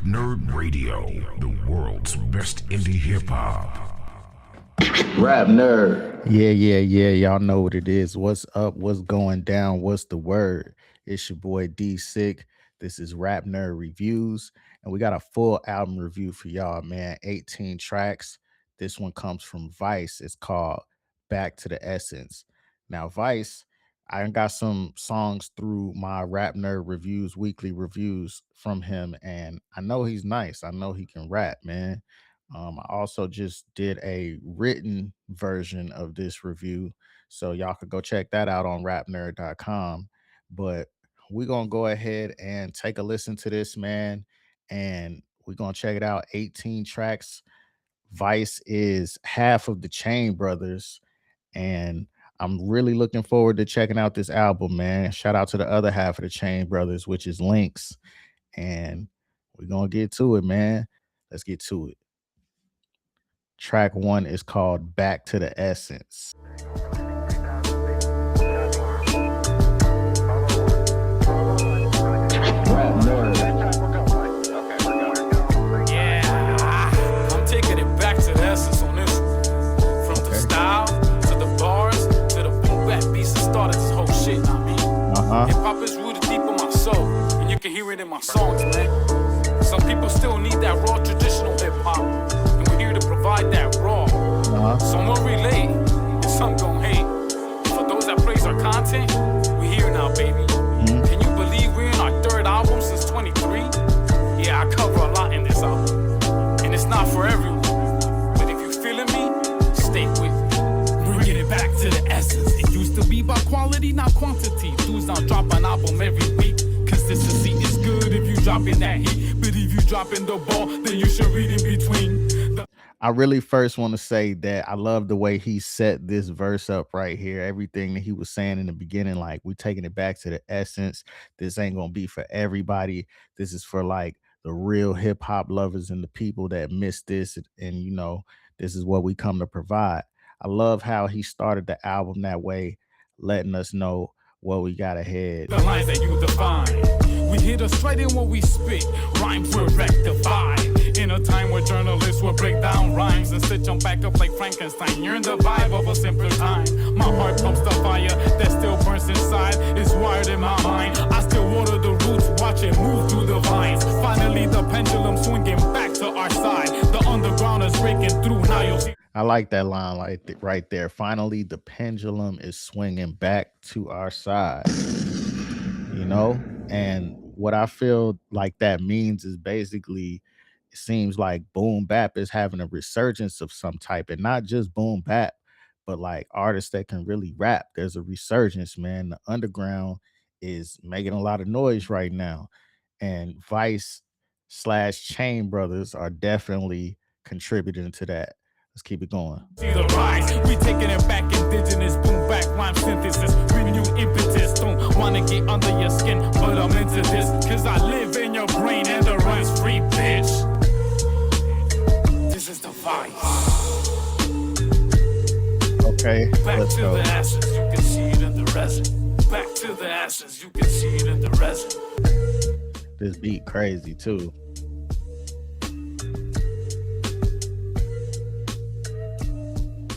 Nerd Radio, the world's best indie hip hop. Rap nerd. Yeah. Y'all know what it is. What's up? What's going down? What's the word? It's your boy D Sick. This is Rap Nerd Reviews, and we got a full album review for y'all, man. 18 tracks. This one comes from Vice. It's called Back to the Essence. Now, Vice, I got some songs through my Rap Nerd Reviews, weekly reviews from him, and I know he's nice. I know he can rap, man. I also just did a written version of this review, so y'all could go check that out on rapnerd.com. But we're going to go ahead and take a listen to this, man, and we're going to check it out. 18 tracks. Vice is half of the Chain Brothers, and I'm really looking forward to checking out this album, man. Shout out to the other half of the Chain Brothers, which is Links, and we're going to get to it, man. Let's get to it. Track 1 is called Back to the Essence. Yeah, I'm taking it back to the essence on this one. From the style to the bars to the boom bap beats that started this whole shit. I mean, hip hop is rooted deep in my soul, and you can hear it in my songs, man. Some people still need that raw traditional hip hop. To provide that raw. Some will relate and some gon' hate. For those that praise our content, we here now, baby. Can you believe we're in our third album since 23? Yeah, I cover a lot in this album, and it's not for everyone. But if you feeling me, stay with me. Bringing it back to the essence. It used to be about quality, not quantity. Dudes now drop an album every week. Consistency is good if you drop in that heat, but if you drop in the ball, then you should read in between. I really first want to say that I love the way he set this verse up right here. Everything that he was saying in the beginning, like, we're taking it back to the essence. This ain't going to be for everybody. This is for like the real hip hop lovers and the people that miss this. And, you know, this is what we come to provide. I love how he started the album that way, letting us know what we got ahead. The lines that you define, we hit us straight in what we spit. Rhymes were rectified. In a time where journalists will break down rhymes and stitch them back up like Frankenstein. You're in the vibe of a simpler time. My heart pumps the fire that still burns inside. It's wired in my mind. I still water the roots, watch it move through the vines. Finally the pendulum swinging back to our side. The underground is breaking through. Now you'll see. I like that line right there. Finally, the pendulum is swinging back to our side. You know? And what I feel like that means is basically, it seems like boom bap is having a resurgence of some type, and not just boom bap, but like artists that can really rap. There's a resurgence, man. The underground is making a lot of noise right now, and Vice / Chain Brothers are definitely contributing to that. Let's keep it going. See the rise, we taking it back, indigenous boom back rhyme synthesis, renewed impetus. Don't wanna get under your skin, but I'm into this, cause I live in your brain and the run's free, bitch. This is the Vice. Okay, back let's to go. The essence, you can see it in the resin. Back to the essence, you can see it in the resin. This beat crazy too.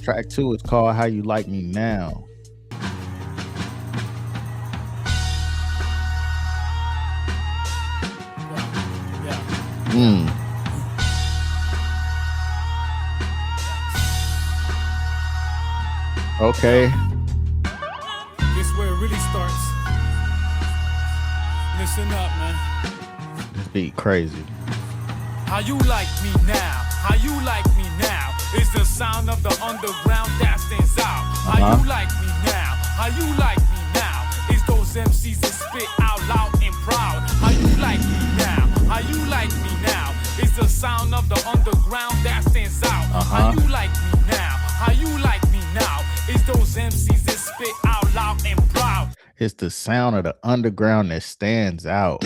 Track 2 is called How You Like Me Now. Okay. This is where it really starts. Listen up, man. This beat crazy. How you like me now? How you like me now? Is the sound of the underground that stands out. How you like me now? How you like me now? Is those MCs that spit out loud and proud. How you like me now? How you like me now? Is the sound of the underground that stands out. How you like me now? How you like me now? Is those MCs that spit out loud and proud. It's the sound of the underground that stands out.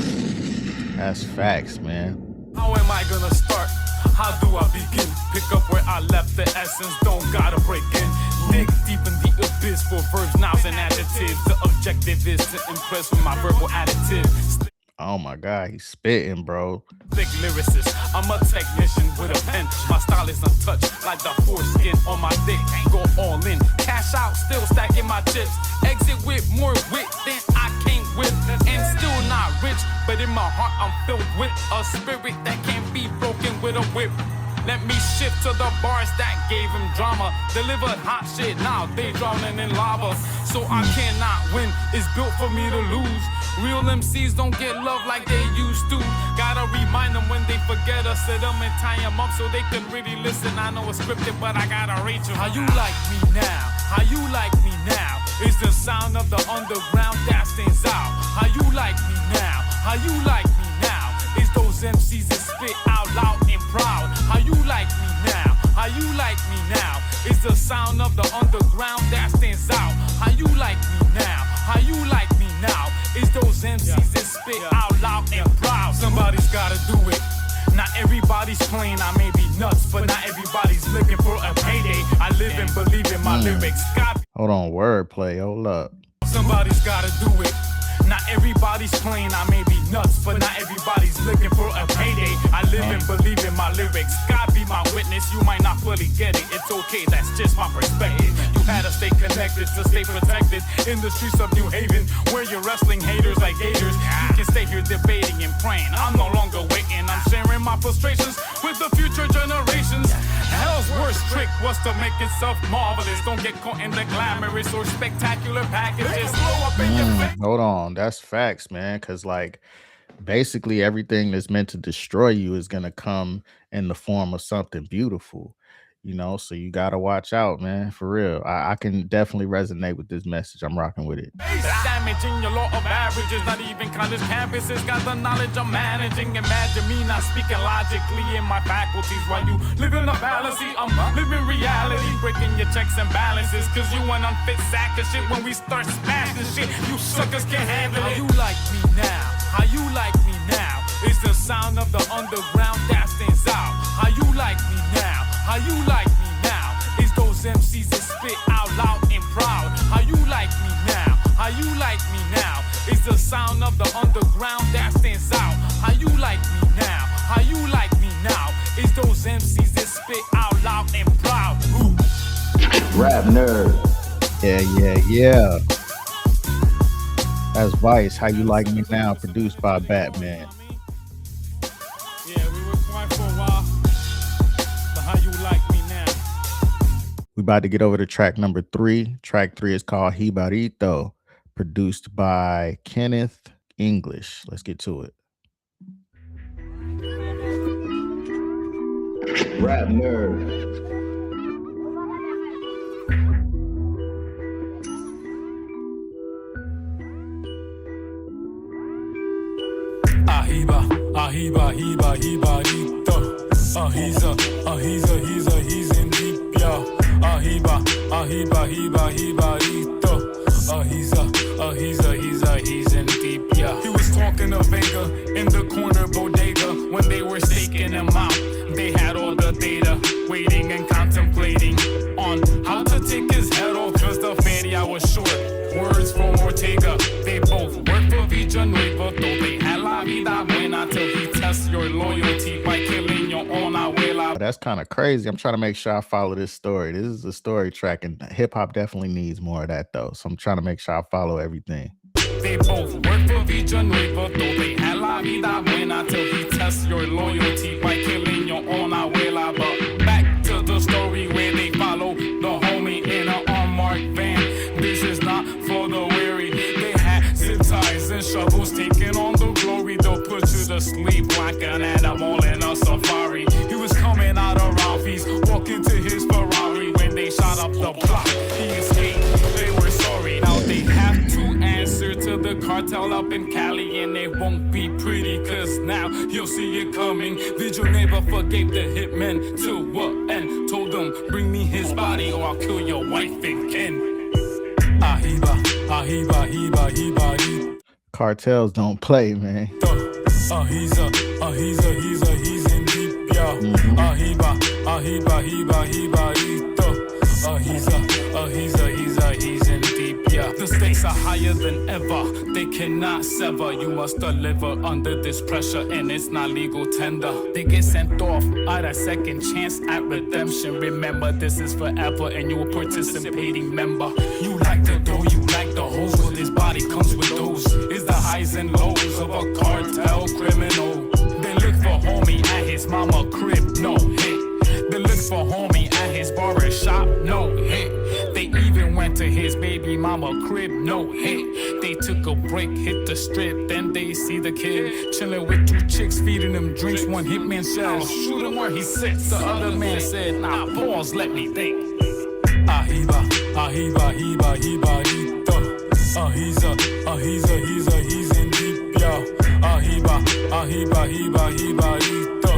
That's facts, man. How am I gonna start? How do I begin? Pick up where I left the essence, don't gotta break in. Dig deep in the abyss for verbs, nouns, and adjectives. The objective is to impress with my verbal additive. Oh my God, he's spitting, bro. Thick lyricist, I'm a technician with a pen. My style is untouched, like the foreskin on my dick. Go all in, cash out, still stacking my chips. Exit with more wit than I came with, and still not rich, but in my heart I'm filled with a spirit that can't be broken with a whip. Let me shift to the bars that gave him drama. Delivered hot shit, now they drowning in lava. So I cannot win, it's built for me to lose. Real MCs don't get love like they used to. Gotta remind them when they forget us, sit them and tie them up so they can really listen. I know it's scripted, but I gotta rate you. How you like me now? How you like me now? It's the sound of the underground that stands out. How you like me now? How you like me now? It's those MCs that spit out loud and proud. How you like me now? How you like me now? It's the sound of the underground that stands out. How you like me now? How you like me now? It's those MCs that spit out loud and proud. Somebody's gotta do it. Not everybody's playing, I may be nuts, but not everybody's looking for a payday. I live and believe in my lyrics. Hold on, wordplay, hold up. Somebody's gotta do it. Not everybody's playing, I may be nuts, but not everybody's looking for a payday. I live and believe in my lyrics. God be my witness, you might not fully get it. It's okay, that's just my perspective. You had to stay connected to stay protected in the streets of New Haven, where you're wrestling haters like gators. You can stay here debating and praying. I'm no longer waiting, I'm sharing my frustrations with the future generations. Hell's worst trick was to make itself marvelous. Don't get caught in the glamorous or spectacular packages. Blow up in your face. Hold on, that's facts, man. Cause like basically everything that's meant to destroy you is gonna come in the form of something beautiful, you know. So you gotta watch out, man. For real. I can definitely resonate with this message. I'm rocking with it. Damaging your law of averages, not even college campuses got the knowledge of managing. Imagine me not speaking logically in my faculties while you live in a fallacy. I'm living reality, breaking your checks and balances. Cause you an unfit sack of shit when we start smashing shit. You suckers can't handle it. How you like me now? How you like me now? It's the sound of the underground that stands out. How you like me now? How you like me now? It's those MCs that spit out loud and proud. How you like me now? How you like me now? It's the sound of the underground that stands out. How you like me now? How you like me now? It's those MCs that spit out loud and proud. Ooh. Rap nerd. Yeah. That's Vice. How You Like Me Now, produced by Batman. Yeah, we were quiet for a while. But how you like me now? We about to get over to track number 3. Track 3 is called Jibarito, produced by Kenneth English. Let's get to it. Rap nerd. He's in deep, yeah. He's in deep, yeah. He was talking to Vega in the corner bodega when they were staking him out. They had all the data, waiting and contemplating on how to take his head off, cause the fanny I was short. Words from Ortega, they both work for Villanueva, though they had la vida buena till he tests your loyalty by killing your own abuela. That's kind of crazy. I'm trying to make sure I follow this story. This is a story track, and hip hop definitely needs more of that, though. So I'm trying to make sure I follow everything. They both work for Villanueva, though they had la vida buena till he tests your loyalty by killing your own abuela. But back to the story where they follow the homie in an unmarked van. This is not for the weary. They had zip ties and shovels taking on the glory. They'll put you to sleep like an animal in a safari. He was coming out of Ralphie's, walking to his Ferrari when they shot up the block. He escaped, they were sorry. Now they have to answer to the cartel up in Cali, and it won't be pretty, cause now you'll see it coming. Vigil never forgave the hitmen till what end? Told them, bring me his body or I'll kill your wife and kin. Ahiba. Cartels don't play, man. He's in deep, yeah. Ahiba. He's in deep, yeah. The stakes are higher than ever, they cannot sever. You must deliver under this pressure, and it's not legal tender. They get sent off at a second chance at redemption. Remember, this is forever, and you're a participating member. You like the dough, you like the hoes, well, this body comes with those. It's the highs and lows of a cartel criminal. They look for homie at his mama crib, no hit. They look for homie at his barber shop, no hit. They even went to his baby mama crib, no hit. They took a break, hit the strip, then they see the kid chilling with two chicks, feeding him drinks. One hitman said, I'll shoot him where he sits. The other man said, nah, pause, let me think. Ahiba, ahiba, hiba, hiba, hito. He's in deep, yo. Ahiba, ahiba, hiba, hiba, hito.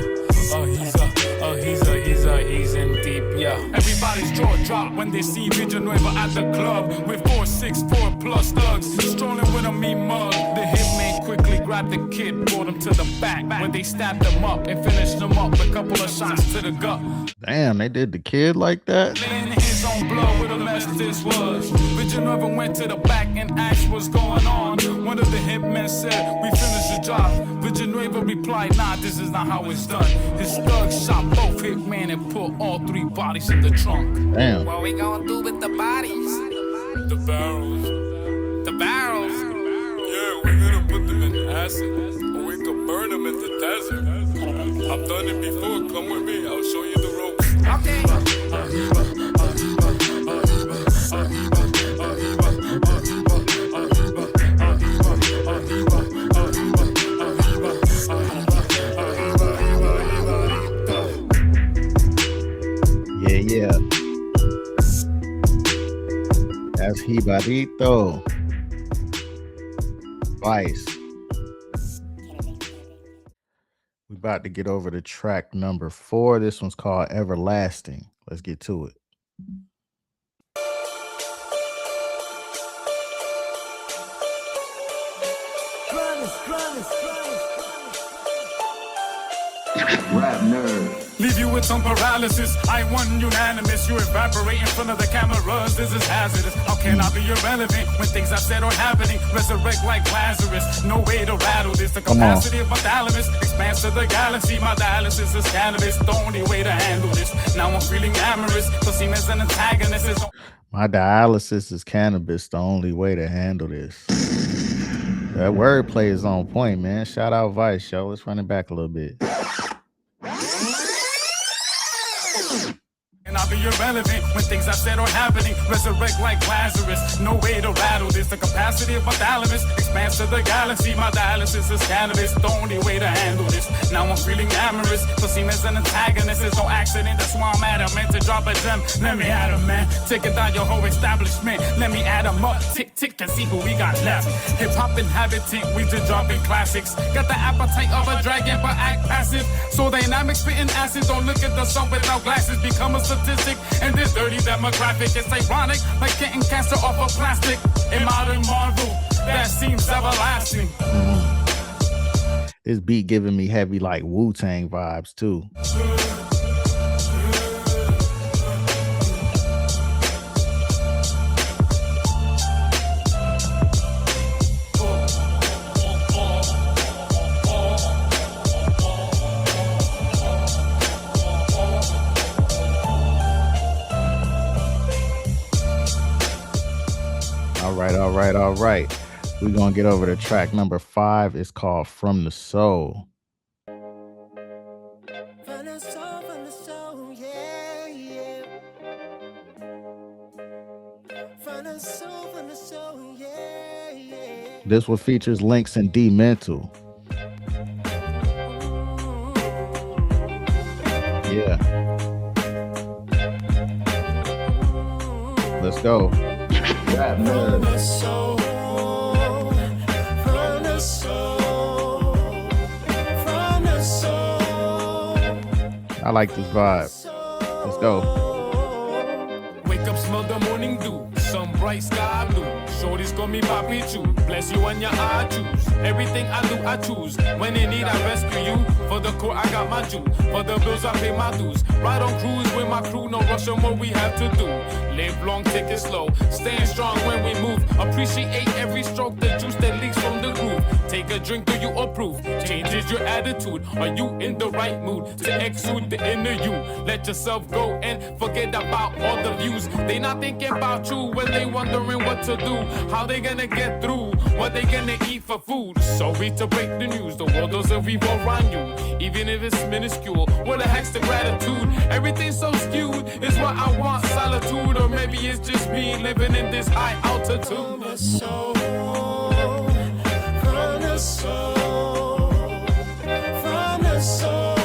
He's in deep, yeah. Everybody's jaw drop when they see Villanueva at the club with 464 plus thugs strolling with a mean mug. The hitman quickly grabbed the kid, brought him to the back when they stabbed him up and finished him up with a couple of shots to the gut. Damn, they did the kid like that? In his own blood, what a mess this was. Villanueva went to the back and asked what's going on. One of the hitmen said, we finished the job. Villanueva replied, nah, this is not how it's done. His thugs shot both hitmen and put all three bodies in the trunk. Damn. What we gonna do with the bodies? The barrels. The barrels? Yeah, we're gonna put them in acid, or we could burn them in the desert. I've done it before, come with me, I'll show you the ropes. Okay. Yeah. That's Jibarito. Vice. We about to get over to track number 4. This one's called Everlasting. Let's get to it. Rap nerd. Leave you with some paralysis. I won unanimous. You evaporate in front of the cameras. This is hazardous. How can I be irrelevant when things I've said are happening? Resurrect like Lazarus. No way to rattle this. The capacity of my thalamus expands to the galaxy. My dialysis is cannabis. The only way to handle this. Now I'm feeling amorous. So seem as an antagonist. My dialysis is cannabis. The only way to handle this. That wordplay is on point, man. Shout out Vice, yo. Let's run it back a little bit. And I'll be irrelevant when things I've said are happening. Resurrect like Lazarus. No way to rattle this. The capacity of my thalamus expands to the galaxy. My dialysis is cannabis. The only way to handle this. Now I'm feeling amorous. So seem as an antagonist. It's no accident. That's why I'm at a meant to drop a gem. Let me add 'em, man. Taking down your whole establishment. Let me add 'em up. Tick, tick, and see who we got left. Hip hop inhabitant. We just dropping classics. Got the appetite of a dragon, but act passive. So dynamic spitting acid. Don't look at the sun without glasses. Become a statistic. And this dirty demographic. It's ironic. Like getting cancer off of plastic. A modern marvel. That seems everlasting. This beat giving me heavy like Wu-Tang vibes too. All right. We're going to get over to track number 5. It's called From the Soul. From the soul, yeah, yeah. From the soul, yeah, yeah. This one features Links and D Mental. Yeah. Let's go. Rap nerd. I like this vibe. Let's go. Wake up, smell the morning dew. Some bright sky blue. Shorty's call me Papi Chu. Bless you and your eye juice. Everything I do, I choose. When in need, I rescue you. For the court, I got my due. For the bills, I pay my dues. Ride on cruise with my crew, no rush on what we have to do. Live long, take it slow. Staying strong when we move. Appreciate every stroke, the juice that leaks from the groove. Take a drink, do you approve? Changes your attitude. Are you in the right mood to exude the inner you? Let yourself go and forget about all the views. They not thinking about you when they wondering what to do. How they gonna get through? What they gonna eat for food? Sorry to break the news, the world doesn't revolve around you. Even if it's minuscule, what the heck's the gratitude? Everything's so skewed, is what I want, solitude. Or maybe it's just me living in this high altitude. From the soul, from the soul, from the soul,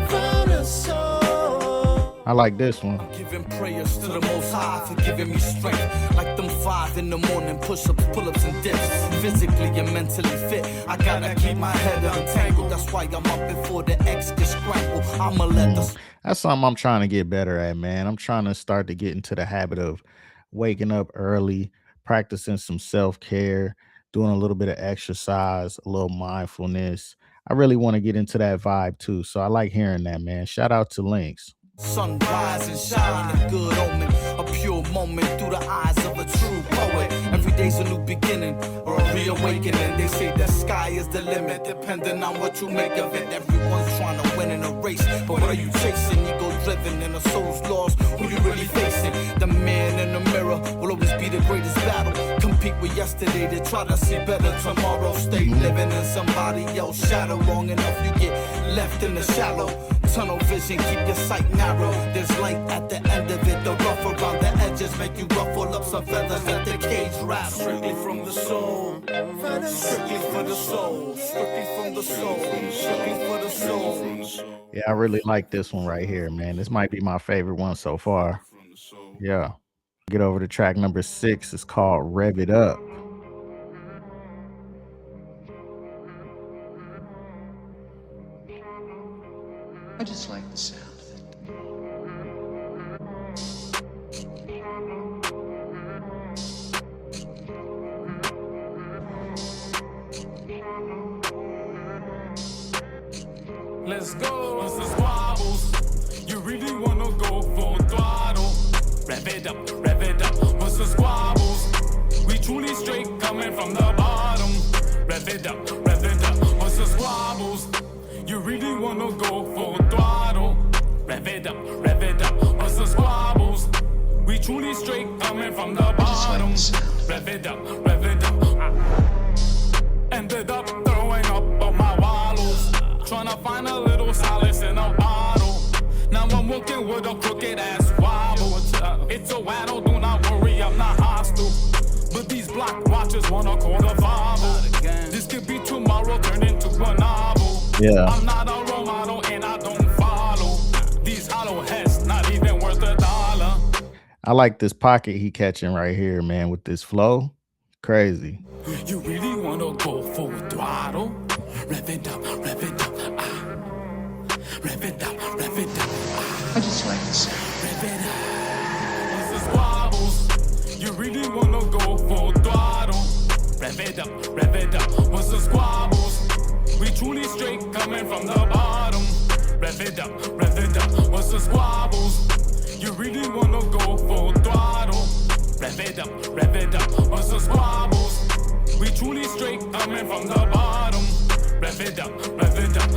from the soul. I like this one. Giving prayers to the Most High for giving me strength. Like them 5 in the morning, push-ups, pull-ups, and dips. Physically and mentally fit. I gotta keep my head untangled. That's why I'm up before the X gets scrambled. I'ma let the... That's something I'm trying to get better at, man. I'm trying to start to get into the habit of waking up early, practicing some self-care, doing a little bit of exercise, a little mindfulness. I really want to get into that vibe too. So I like hearing that, man. Shout out to Links. Sunrise and shine, a good omen, a pure moment through the eyes of a true poet. Every day's a new beginning or a reawakening. They say the sky is the limit, depending on what you make of it. Everyone's trying to win in a race, but what are you chasing? Ego driven and a soul's lost. Who you really facing? The man in the mirror will always be the greatest battle. Compete with yesterday to try to see better tomorrow. Stay living in somebody else's shadow. Long enough, you get left in the shallow. Tunnel vision, keep your sight narrow. There's light at the end of it. The rough around the edges make you ruffle up some feathers at the cage wrap. Strictly from the soul, strictly for the soul, strictly from the soul, strictly for the soul. Yeah, I really like this one right here, man. This might be my favorite one so far. Yeah. Get over to track number 6. It's called Rev It Up. I just like the sound of it. Let's go. This is squabbles. You really wanna go full throttle? Rev it up, rev it up. What's the squabbles? We truly straight coming from the bottom. Rev it up, rev it up. What's the squabbles? You really wanna go full throttle? Rev it up, rev it up. What's the squabbles? We truly straight coming from the bottom. Rev it up, rev it up. Ended up throwing up on my wallows, trying to find a little solace in a bottle. Now I'm walking with a crooked ass wobble. It's a waddle, do not worry, I'm not hostile. But these block watchers wanna call the fobble. This could be tomorrow, turn into a novel. Yeah. I'm not a role model and I don't follow these hollow heads, not even worth $1. I like this pocket he catching right here, man, with this flow. Crazy. You really wanna go full throttle? Rev it up, rev it up, ah. Rev it up, rev it up, ah. I just like the sound. Rev it up. This is squabbles. You really wanna go full throttle? Rev it up, rev it up. What's the squabbles? We truly straight coming from the bottom. Rev it up, rev it up. What's the squabbles? You really wanna go full throttle? Rev it up, rev it up. What's the squabbles? We truly straight coming from the bottom. Rev it up, rev it up.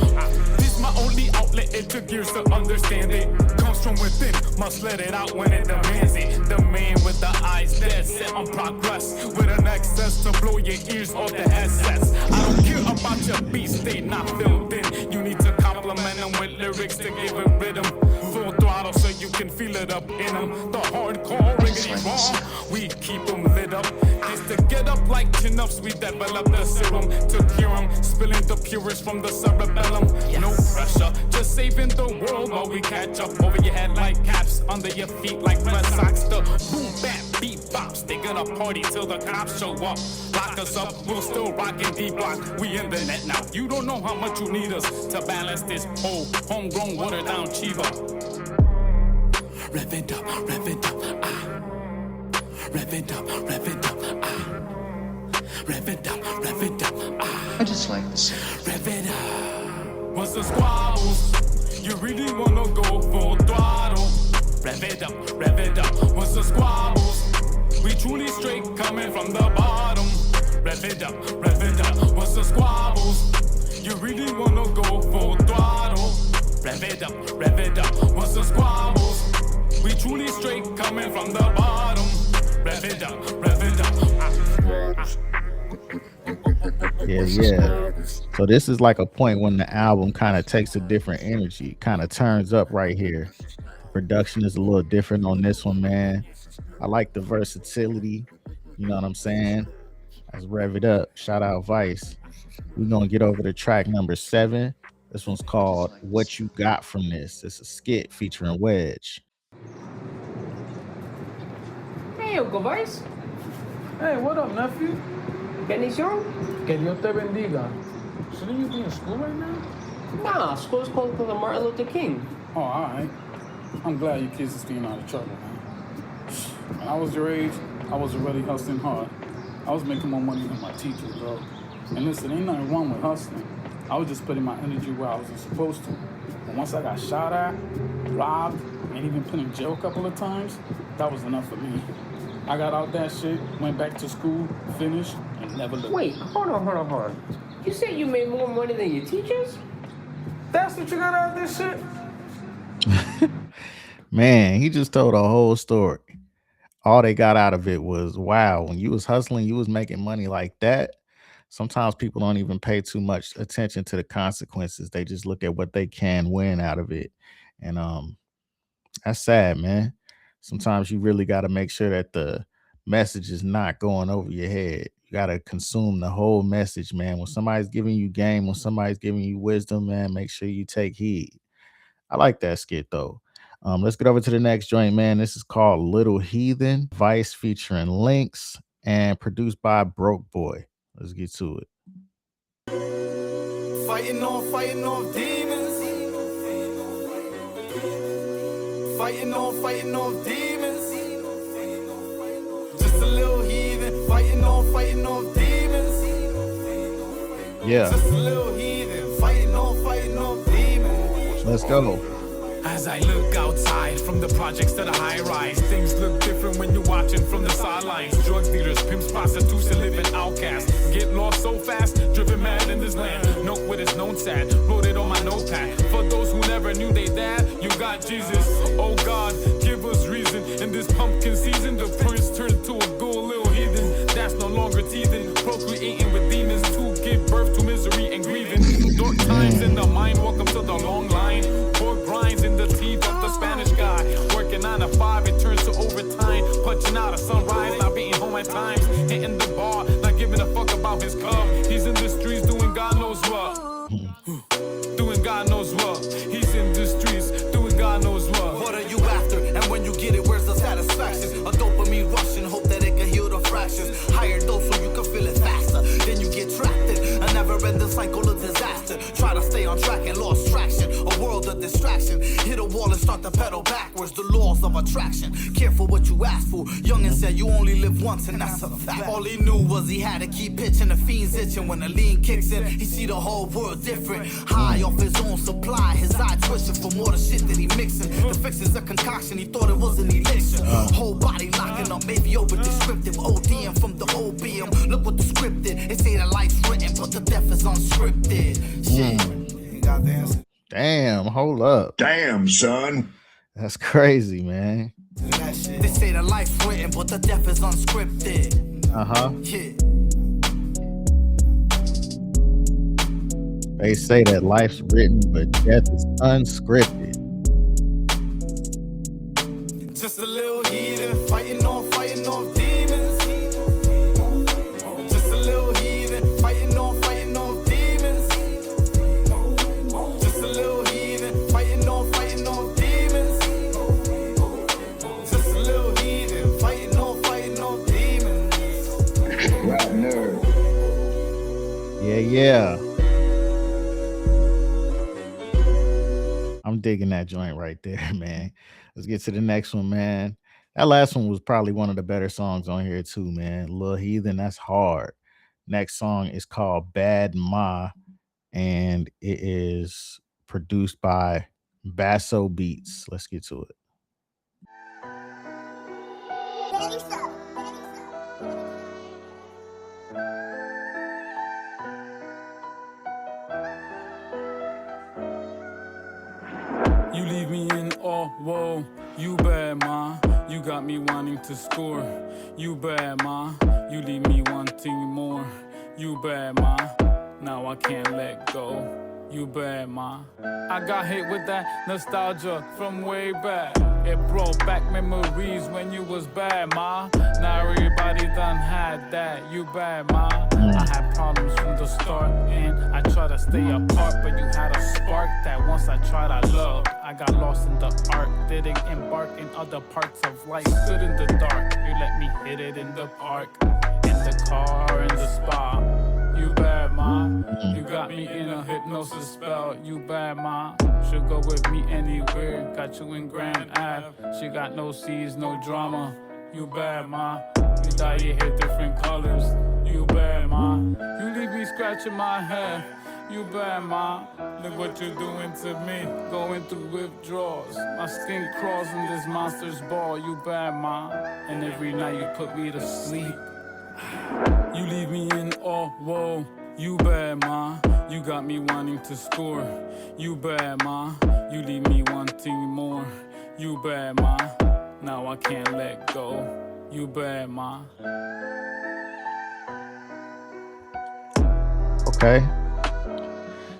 This my only outlet, it took years to understand it. Comes from within, must let it out when it demands it. The man with the eyes dead set on progress, with an excess to blow your ears off the headsets. I don't care about your beats, they not filled in. You need to compliment them with lyrics to give it rhythm. Full throttle so you can feel it up in them. The hardcore riggedy raw, we keep them lit up. Just to get up like chin-ups, we develop the serum to cure them. Spilling the purest from the cerebellum. No pressure, just saving the world while we catch up. Over your head like caps, under your feet like red socks. The boom, bap, beat, bops. They gonna party till the cops show up. Lock us up, we'll still rockin' D-block. We in the net now. You don't know how much you need us to balance this whole homegrown, watered down Chiba. Rev it up, ah. Rev it up, ah. Rev it up, rev it up. I just like the sound. Rev it up. What's the squabbles? You really wanna go full throttle? Rev it up, rev it up. What's the squabbles? We truly straight coming from the bottom. Rev it up, rev it up. What's the squabbles? You really wanna go full throttle? Rev it up, rev it up. What's the squabbles? We truly straight coming from the bottom. Rev it up, rev it up. Yeah. So this is like a point when the album kind of takes a different energy, kind of turns up right here. Production is a little different on this one, man. I like the versatility. You know what I'm saying? Let's rev it up. Shout out Vice. We're gonna get over to track number 7. This one's called What You Got From This. It's a skit featuring Wedge. Hey, Uncle Vice. Hey, what up, nephew? Bendición? Que Dios te bendiga. Shouldn't you be in school right now? Nah, school's closed because of Martin Luther King. Oh, all right. I'm glad you kids are staying out of trouble, man. When I was your age, I was already hustling hard. I was making more money than my teachers, bro. And listen, ain't nothing wrong with hustling. I was just putting my energy where I wasn't supposed to. But once I got shot at, robbed, and even put in jail a couple of times, that was enough for me. I got out that shit, went back to school, finished, and never looked. Wait, hold on. You said you made more money than your teachers? That's what you got out of this shit? Man, he just told a whole story. All they got out of it was, wow, when you was hustling, you was making money like that. Sometimes people don't even pay too much attention to the consequences. They just look at what they can win out of it. And that's sad, man. Sometimes you really got to make sure that the message is not going over your head. You got to consume the whole message, man. When somebody's giving you game, when somebody's giving you wisdom, man, make sure you take heed. I like that skit, though. Let's get over to the next joint, man. This is called Little Heathen, Vice featuring Links, and produced by Broke Boy. Let's get to it. Fighting off demons. Fighting off demons. Just a little heathen. Fighting off demons. Yeah. Just a little heathen. Fighting off demons. Let's go. As I look outside from the projects to the high rise, things look different when you're watching from the sidelines. Drug dealers, pimps, prostitutes, and living outcasts get lost so fast, driven mad in this land. Note what is known sad, wrote it on my notepad. For those who never knew they dad, you got Jesus. Oh God, give us reason. In this pumpkin season, the prince turned to a good little heathen. That's no longer teething, procreating with demons to give birth to misery and grieving. Dark times in the mind, welcome to the long line. Poor grinds in the teeth of the Spanish guy. Working 9 to 5, it turns to overtime. Punching out at sunrise, not being home at times. Hitting the bar, not giving a fuck about his club. He's in the streets doing God knows what. Doing God knows what. He's in the streets doing God knows what. What are you after? And when you get it, where's the satisfaction? A dopamine rush and hope that it can heal the fractures. Higher dose so you can feel it faster. Then you get trapped in a never-ending cycle of disaster. Try to stay on track and lost traction. A world of distraction. Hit a wall and start to pedal backwards. The laws of attraction. Careful what you ask for. Youngin' said you only live once, and that's a fact. All he knew was he had to keep pitching. The fiends itching when the lean kicks in. He see the whole world different. High off his own supply. His eye twitching for more the shit that he mixing. The fix is a concoction. He thought it was an elixir. Whole body locking up, maybe over descriptive. ODM from the opium. Look what the script did. They say the life's written, but the death is unscripted. Shit. You got the answer. Damn, hold up. Damn, son. That's crazy, man. They say the life's written, but the death is unscripted. Yeah. They say that life's written, but death is unscripted. Just a little heathen, fighting off demons. Just a little heathen, fighting off demons. Just a little heathen, fighting off demons. Just a little heathen, fighting off demons. Rap nerd. Yeah. I'm digging that joint right there, man. Let's get to the next one, man. That last one was probably one of the better songs on here too, man. Lil Heathen, that's hard. Next song is called Bad Ma, and it is produced by Basso Beats. Let's get to it. You leave me in awe, whoa, you bad, ma. You got me wanting to score. You bad, ma. You leave me wanting more. You bad, ma. Now I can't let go. You bad, ma. I got hit with that nostalgia from way back. It brought back memories when you was bad, ma. Now everybody done had that. You bad, ma. I had problems from the start, and I tried to stay apart, but you had a spark that once I tried, I loved. I got lost in the art, didn't embark in other parts of life. Stood in the dark, you let me hit it in the park, in the car, in the spa. You bad, ma. You got me in a hypnosis spell. You bad, ma. Should go with me anywhere. Got you in Grand Ave. She got no C's, no drama. You bad, ma. You dye your hair different colors. You bad, ma. You leave me scratching my head. You bad, ma. Look what you're doing to me. Going through withdrawals. My skin crawls in this monster's ball. You bad, ma. And every night you put me to sleep. You leave me in awe, whoa. You bad, ma. You got me wanting to score. You bad, ma. You leave me wanting more. You bad, ma. Now I can't let go. You bad, ma. Okay.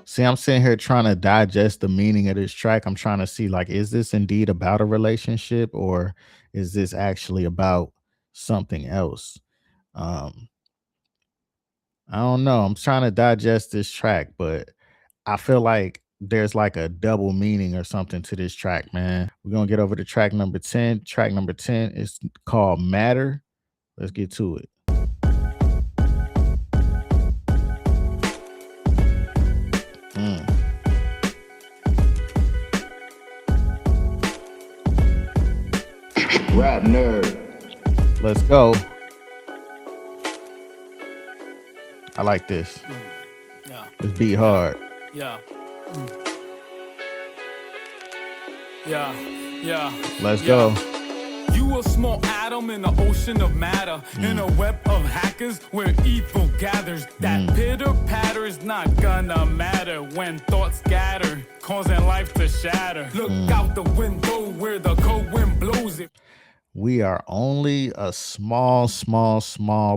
See, I'm sitting here trying to digest the meaning of this track. I'm trying to see, like, is this indeed about a relationship, or is this actually about something else? I don't know. I'm trying to digest this track, but I feel like there's like a double meaning or something to this track, man. We're gonna get over to track number 10. Track number 10 is called Matter. Let's get to it. Rap nerd. Let's go. I like this. Yeah. Let's beat hard. Yeah. Yeah. Yeah. Let's go. You a small atom in an ocean of matter, in a web of hackers where evil gathers. That pitter patter is not gonna matter when thoughts scatter, causing life to shatter. Look out the window where the cold wind blows it. We are only a small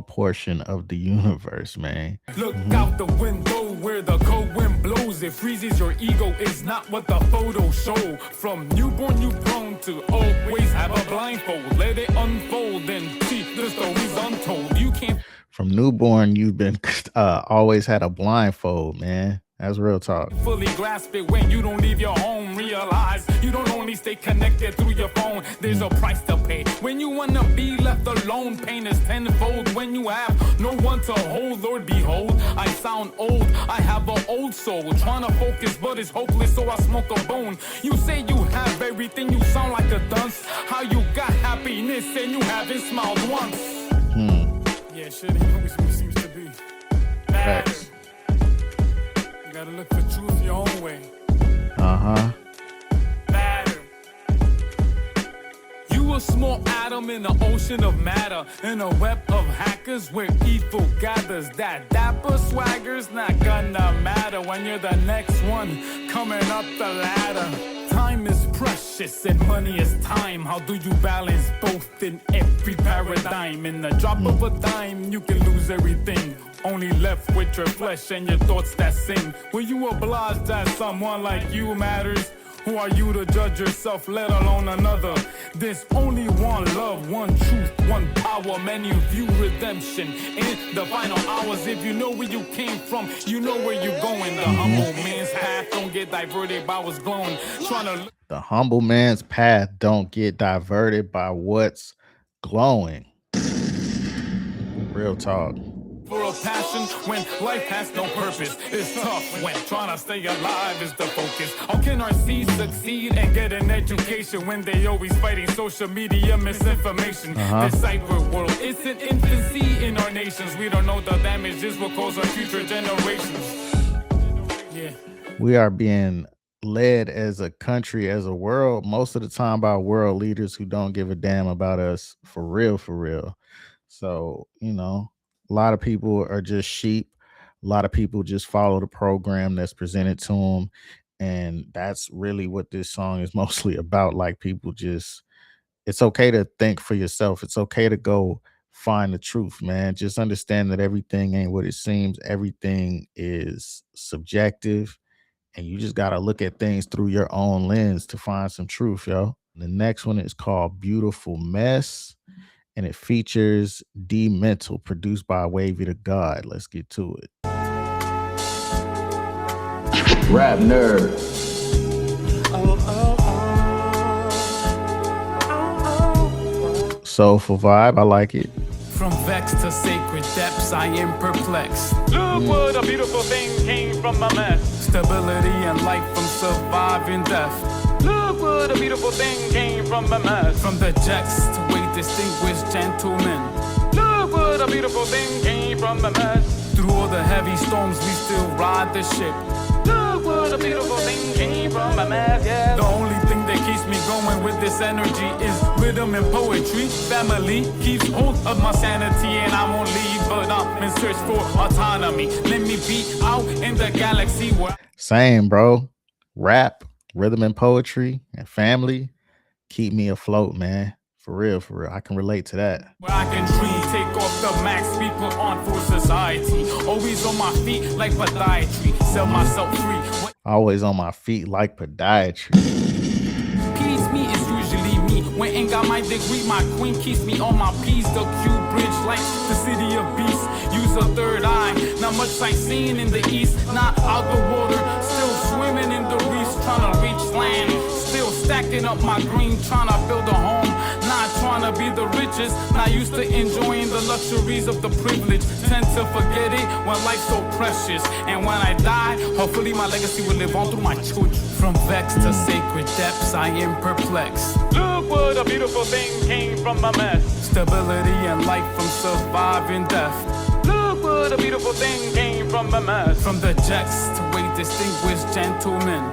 portion of the universe, man. Look out the window where the cold wind blows. It freezes your ego, is not what the photos show. From newborn you've grown to always have a blindfold. Let it unfold and see the stories untold. You can't. From newborn, you've been always had a blindfold, man. That's real talk. Fully grasp it when you don't leave your home. Realize you don't only stay connected through your phone. There's a price to pay when you wanna be left alone. Pain is tenfold when you have no one to hold. Lord, behold, I sound old. I have an old soul trying to focus, but it's hopeless, so I smoke a bone. You say you have everything, you sound like a dunce. How you got happiness and you haven't smiled once? Yeah, shit ain't always what it seems to be. Facts. You gotta look for truth your own way. Matter. You a small atom in an ocean of matter, in a web of hackers where evil gathers. That dapper swagger's not gonna matter when you're the next one coming up the ladder. Time is precious and money is time. How do you balance both in every paradigm? In the drop of a dime, you can lose everything. Only left with your flesh and your thoughts that sing. Will you oblige that someone like you matters? Who are you to judge yourself, let alone another? There's only one love, one truth, one power. Many view redemption in the final hours. If you know where you came from, you know where you're going. The humble man's path don't get diverted by what's glowing. The humble man's path don't get diverted by what's glowing. Real talk. For a passion when life has no purpose. It's tough when trying to stay alive is the focus. How can our seeds succeed and get an education when they always fighting social media misinformation? This cyber world, it's an infancy in our nations. We don't know the damage this will cause our future generations. Yeah. We are being led as a country, as a world, most of the time by world leaders who don't give a damn about us for real, for real. So, you know, a lot of people are just sheep. A lot of people just follow the program that's presented to them. And that's really what this song is mostly about. Like, people just, it's okay to think for yourself. It's okay to go find the truth, man. Just understand that everything ain't what it seems. Everything is subjective. And you just got to look at things through your own lens to find some truth, yo. The next one is called Beautiful Mess, and it features D Mental, produced by Wavy to God. Let's get to it. Rap nerd. Soulful vibe, I like it. From vex to sacred depths, I am perplexed. Look what a beautiful thing came from my mess. Stability and life from surviving death. Look what a beautiful thing came from my mess. From the jets to a distinguished gentleman. Look what a beautiful thing came from my mess. Through all the heavy storms, we still ride the ship. Look what a beautiful thing came from my mess, yeah. The only thing that keeps me going with this energy is rhythm and poetry. Family keeps hold of my sanity, and I won't leave, but I'm in search for autonomy. Let me be out in the galaxy where Same, bro. Rap, rhythm and poetry, and family keep me afloat, man. For real, for real. I can relate to that. where I can dream, take off the mask we put on for society. Always on my feet like podiatry. Sell myself free. Always on my feet like podiatry. Peace me is usually me. When ain't got my degree, my queen keeps me on my P's. The Q bridge like the city of beasts. Use a third eye. Not much sightseeing in the east. Not out the water. Still swimming in the reefs. Trying to reach land. Still stacking up my green. Trying to build a home. Not trying to be the richest. Not used to enjoying the luxuries of the privilege. Tend to forget it when life's so precious. And when I die, hopefully my legacy will live on through my children. From vex to sacred depths, I am perplexed. Look what a beautiful thing came from my mess. Stability and life from surviving death. Look what a beautiful thing came from my mess. From the jets to a distinguished gentleman.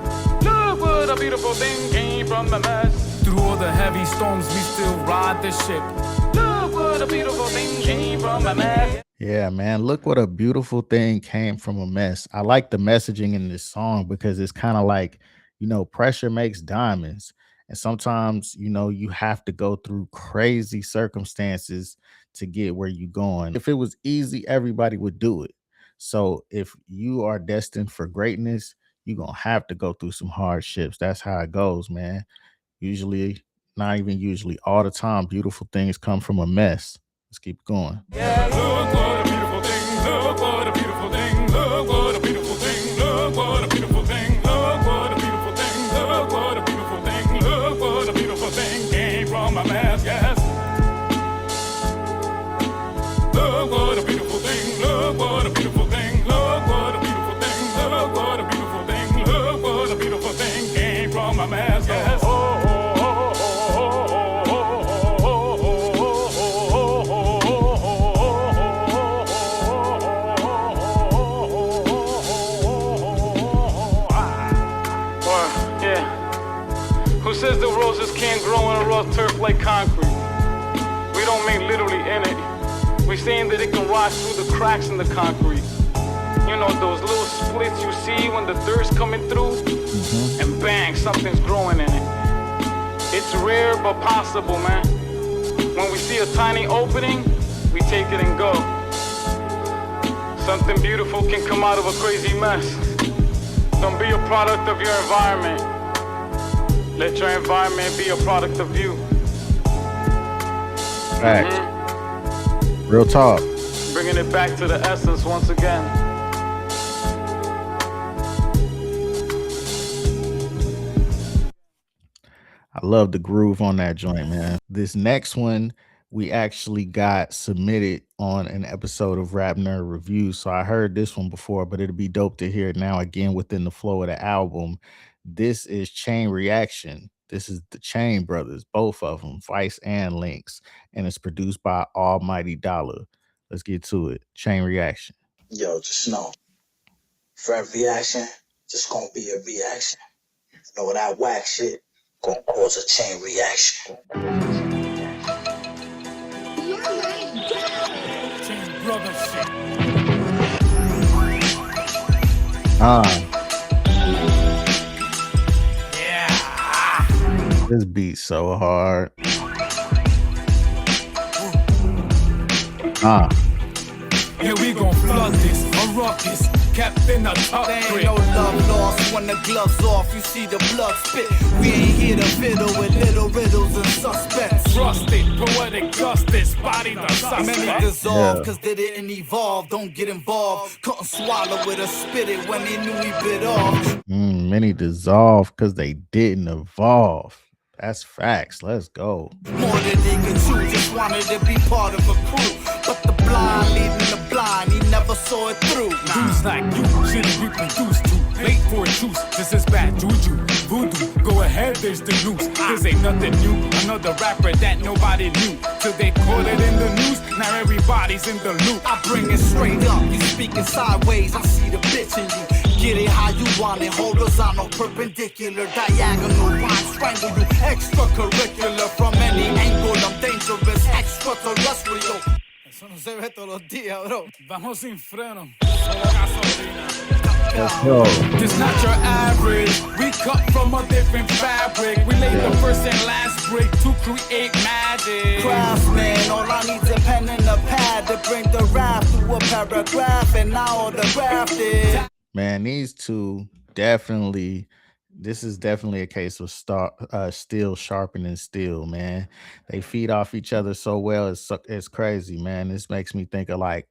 Look what a beautiful thing came from my mess. Through all the heavy storms, we still ride the ship. Look what a beautiful thing came from my mess. Yeah, man. Look what a beautiful thing came from a mess. I like the messaging in this song because it's kind of like, you know, pressure makes diamonds. And sometimes, you know, you have to go through crazy circumstances to get where you're going. If it was easy, everybody would do it. So if you are destined for greatness, you're going to have to go through some hardships. That's how it goes, man. Usually, not even usually, all the time, beautiful things come from a mess. Let's keep going. Yeah, look what a beautiful thing. Look what a beautiful thing. Look what a beautiful thing. Look what a beautiful thing. Look what a beautiful thing. Look what a beautiful thing. Look what a beautiful thing came from a mess. Yes. Look what a beautiful thing. Look what a beautiful thing. Look what a beautiful thing. Look what a beautiful thing. Look what a beautiful thing came from a mess. Yes. Says the roses can't grow in a rough turf like concrete. We don't mean literally in it. We saying that it can rise through the cracks in the concrete. You know those little splits you see when the dirt's coming through, and bang, something's growing in it. It's rare but possible, man. When we see a tiny opening, we take it and go. Something beautiful can come out of a crazy mess. Don't be a product of your environment. Let your environment be a product of you. Fact. Real talk. Bringing it back to the essence once again. I love the groove on that joint, man. This next one we actually got submitted on an episode of Rap Nerd Review. So I heard this one before, but it'll be dope to hear it now again within the flow of the album. This is Chain Reaction. This is the Chain Brothers, both of them, Vice and Links, and it's produced by Almighty Dollar. Let's get to it. Chain Reaction. Yo, just know, for every action, just gonna be a reaction. You know that whack shit gonna cause a chain reaction. Chain Brothas shit. Yeah. This beat's so hard. Here we gon' flood this, a ruckus, kept in a tuck. There ain't no love lost when the gloves off. You see the blood spit. We ain't here to fiddle with little riddles and suspense. Trusted, poetic justice, body the suspect. Many dissolve cause they didn't evolve. Don't get involved. Couldn't swallow it or spit it when they knew he bit off. Many dissolve because they didn't evolve. That's facts. Let's go. More than they could chew, just wanted to be part of a crew. But the blind leading the blind, he never saw it through. Dudes like you shouldn't be produced to. Late for a truce, this is bad juju. Voodoo, go ahead, there's the news. This ain't nothing new, another rapper that nobody knew. Till they caught it in the news, now everybody's in the loop. I bring it straight up, you speaking sideways, I see the bitch in you. Get it how you want it, horizontal, perpendicular, diagonal, rhyme, strangle you, extracurricular, from any angle, I'm dangerous, extraterrestrial. Eso no se ve todos los días, bro. Vamos sin freno, solo gasolina. Let's go. This not your average, we cut from a different fabric. We laid the first and last brick to create magic. Craftsman, all I need's a pen and a pad to bring the rap through a paragraph, and now the graft is. Man, these two definitely, this is definitely a case of steel sharpening steel, man. They feed off each other so well. It's crazy, man. This makes me think of like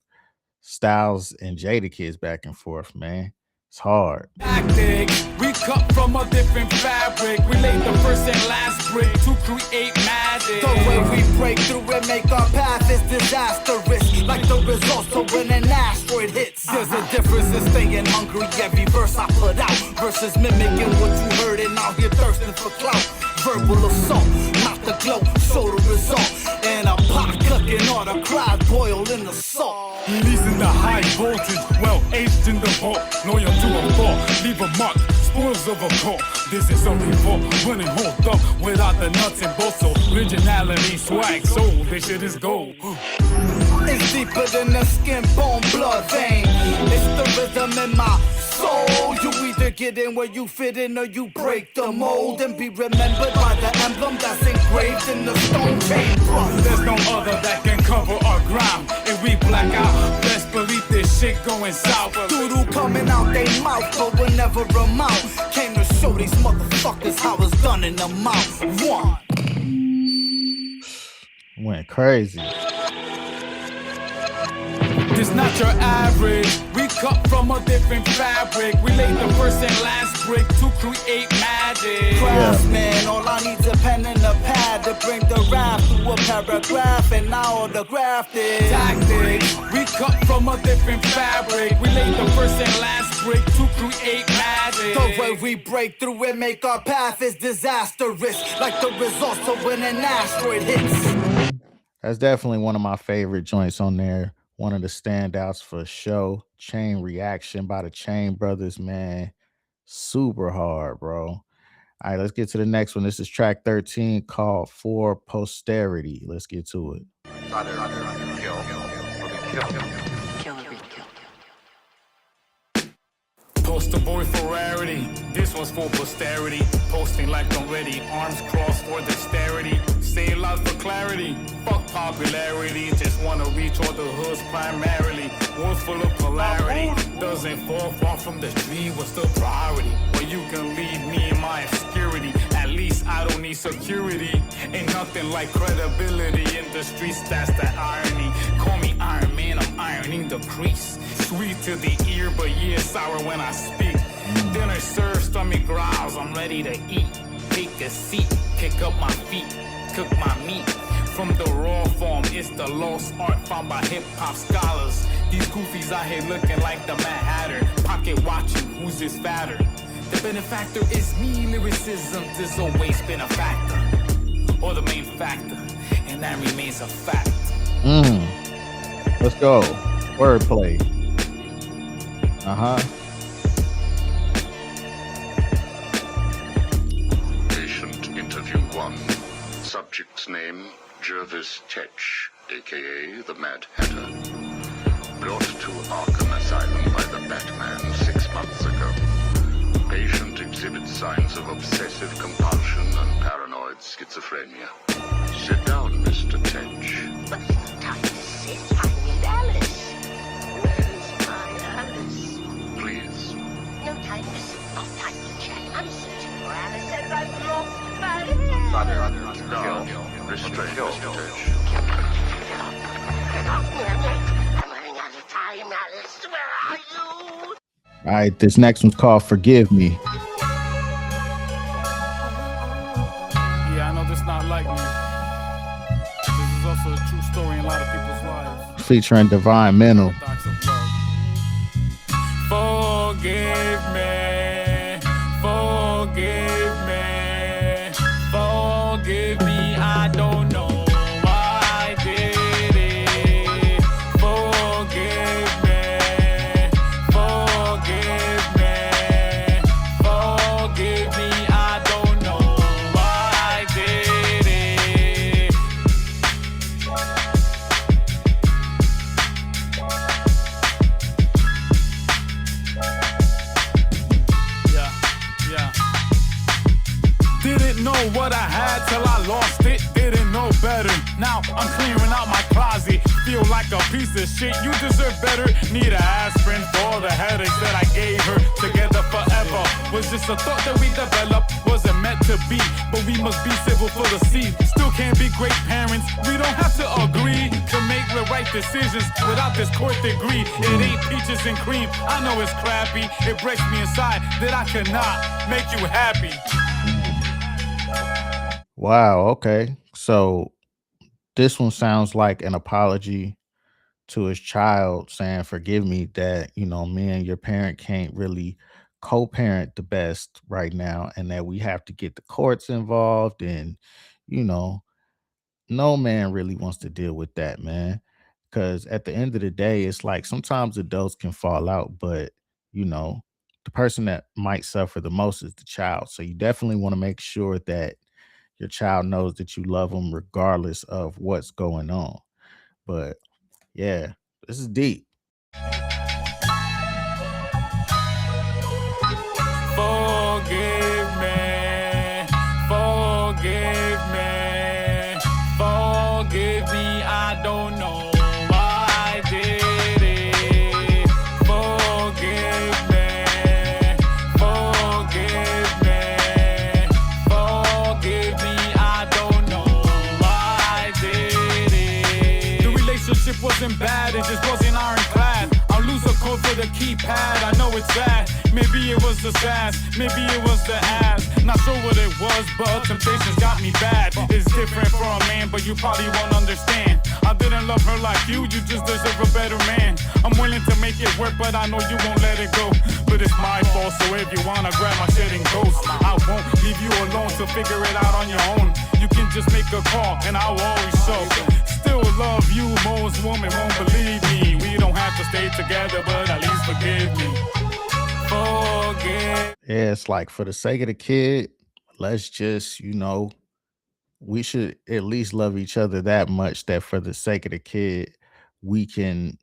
Styles and Jadakiss back and forth, man. It's hard. Tactic, we cut from a different fabric. We laid the first and last brick to create magic. The way we break through and make our path is disastrous. Like the results of when an asteroid hits. There's a difference in staying hungry every verse I put out versus mimicking what you heard and now you're thirsting for clout. Verbal assault, not the glow, show the result. And a pot cooking or the crowd boil in the salt. Releasing the high voltage, well aged in the vault. Loyal to a fault, leave a mark, spoils of a call. This is a revolt, running hold up without the nuts and bolts. So originality, swag, soul, this shit is gold. It's deeper than the skin, bone, blood vein. It's the rhythm in my soul. You either get in where you fit in or you break the mold and be remembered by the emblem that's engraved in the stone chamber. There's no other that can cover our ground. If we black out, best believe this shit going south. Doodle coming out they mouth, but we'll never amount. Came to show these motherfuckers how it's done in the mouth. One. Went crazy. This not your average, we cut from a different fabric. We laid the first and last brick to create magic. Craftsman, all I need's a pen and a pad to bring the rap through a paragraph, and now the graft is. Tactics, we cut from a different fabric. We laid the first and last brick to create magic. The way we break through and make our path is disastrous. Like the results of when an asteroid hits. That's definitely one of my favorite joints on there. One of the standouts for show. Chain Reaction by the Chain Brothers, man. Super hard, bro. All right, let's get to the next one. This is track 13 called For Posterity. Let's get to it. Poster boy for rarity, this one's for posterity. Posting like I'm ready, arms crossed for dexterity. Say it loud for clarity, fuck popularity. Just wanna reach all the hoods primarily. World full of polarity, doesn't fall far from the tree. What's the priority? Well, you can leave me in my obscurity. At least I don't need security. Ain't nothing like credibility in the streets, that's the irony. Call me Iron Man, I'm ironing the crease. Sweet to the ear, but yeah, sour when I speak. Dinner served, stomach growls, I'm ready to eat. Take a seat, pick up my feet, cook my meat. from the raw form. It's the lost art found by hip-hop scholars. These goofies out here looking like the Mad Hatter, pocket watching who's this fatter. The benefactor is me, lyricism. There's always been a factor, or the main factor, and that remains a fact. Let's go. Wordplay. Patient interview 1. Subject's name, Jervis Tetch, a.k.a. the Mad Hatter. Brought to Arkham Asylum by the Batman 6 months ago. Patient exhibits signs of obsessive compulsion and paranoid schizophrenia. Sit down, Mr. Tetch. But it's not time to sit. I need Alice. Where's my Alice? Please. No time to sit, no time to chat. I'm searching for Alice and I've lost my head. Restrain, Mr. Tetch. I'm running out of time, Alice. Where are you? All right, this next one's called Forgive Me. Yeah, I know this not like me. This is also a true story in a lot of people's lives. Featuring Divine Mental. Forgive me, forgive me, forgive me. I don't know why I did it. Forgive me, forgive me, forgive me. I don't know why I did it. Yeah. Didn't know what I had till I lost it. Didn't know better. Now I'm clearing out my closet. Feel like a piece of shit. You deserve better. Need an aspirin for all the headaches that I gave her. Together forever was just a thought that we developed. Wasn't meant to be, but we must be civil for the seed. Still can't be great parents. We don't have to agree to make the right decisions without this court degree. It ain't peaches and cream. I know it's crappy. It breaks me inside that I cannot make you happy. Wow, okay. So this one sounds like an apology to his child saying, forgive me that, me and your parent can't really co-parent the best right now, and that we have to get the courts involved. And, no man really wants to deal with that, man. Because at the end of the day, it's like sometimes adults can fall out, but, the person that might suffer the most is the child. So you definitely want to make sure that your child knows that you love them regardless of what's going on. But yeah, this is deep. Forgive me, forgive me, forgive me. I don't know why I did it. Forgive me, forgive me, forgive me. I don't know why I did it. The relationship wasn't bad, it just wasn't ironclad. I'll lose a code for the keypad. I know it's sad. Maybe it was the sass, maybe it was the ass. Not sure what it was, but temptations got me bad. It's different for a man, but you probably won't understand. I didn't love her like you just deserve a better man. I'm willing to make it work, but I know you won't let it go. But it's my fault, so if you wanna grab my shit and ghost, I won't leave you alone to figure it out on your own. You can just make a call, and I will always show. Still love you, most women won't believe me. We don't have to stay together, but at least forgive me. Forgive. Yeah, it's like, for the sake of the kid, let's just, we should at least love each other that much that for the sake of the kid, we can,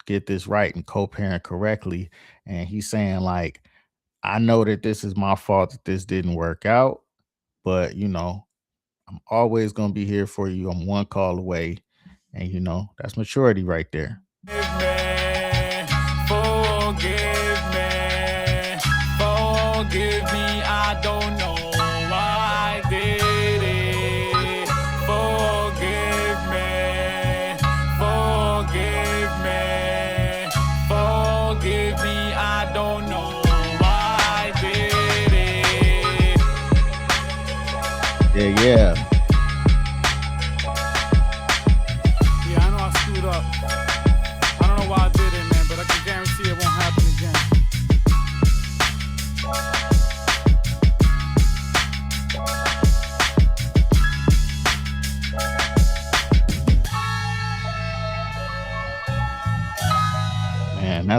get this right and co-parent correctly. And he's saying, like, I know that this is my fault that this didn't work out, but, I'm always going to be here for you. I'm one call away. And, that's maturity right there. Forgive me, forgive me. I don't know why I did it. Forgive me, forgive me, forgive me. I don't know why I did it. Yeah.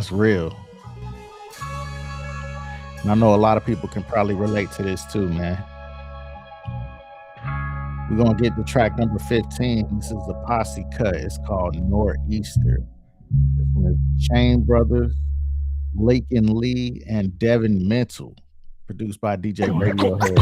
That's real. And I know a lot of people can probably relate to this too, man. We're going to get to track number 15. This is a posse cut. It's called Nor'easter. This one is Chain Brothers, Lakin Lee, and Devin Mental. Produced by DJ Radiohead.